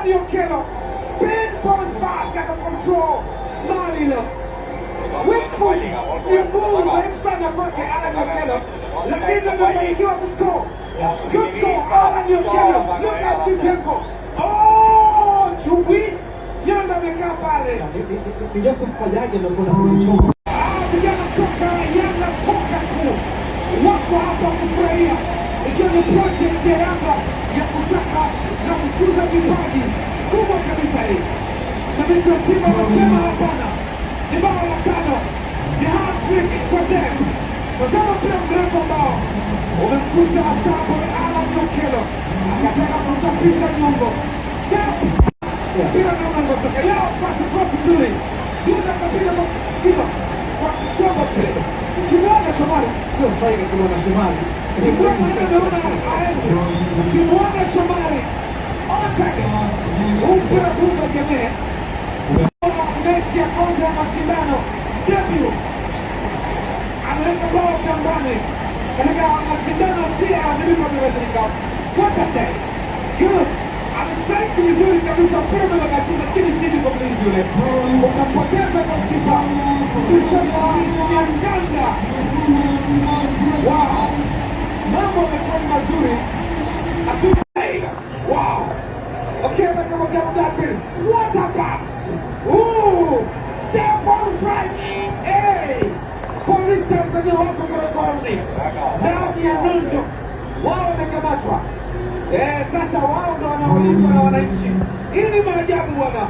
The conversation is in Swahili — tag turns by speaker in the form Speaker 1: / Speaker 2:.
Speaker 1: Alan Okello. Pinpoint pass out of control. Marino. Wickford. Ni ngumu mrefu sana kwake Alan Okello. Lakini amefanikiwa kuscore. Good score, Alan Okello. Look at this angle. Oh, Chumbi. Yanda amekaa pale.
Speaker 2: Ni Joseph Kajaji ndio kuna kumchoma.
Speaker 1: Vijana kutoka Yanga Soka School wako hapa kufurahia, ikiwa ni project ya Yanga ya kusaka na kukuza vipaji kubwa kabisa hii. Shabiki wa Simba wanasema hapana, ni bao la tano, ni hat-trick kwa Dep. Wasema mpira mrefu ambao umemkuta Asapo Alan Okello, akataka kutapisha nyongo. Dep mpira na mlango toka yao, pasi zuri, Yuna kapiga kwa Simba kwa kichombo kile. Ukimwona Shomari,
Speaker 2: Sio spike kuna Shomari.
Speaker 1: ukimwona Shomari Osaka mpira bunga kemea. Mechi ya kwanza ya mashindano debut, ameweka bao tambani katika mashindano ya Afrika Federation Cup. Wakati good, alistrike vizuri kabisa, mpira umekatiza chini kwa mlinzi yule, ukampoteza kwa kipa Mustafa Nyanganga. Wow, mambo yamekuwa mazuri. Wow, okay, kama Dakir, what a pass! Ooh, that one strike! Hey, Police Tanzania wako mlangoni, ndani ya nondo wao wamekamatwa. Sasa wao ndo wanaolipwa na wananchi. Hii ni maajabu bwana.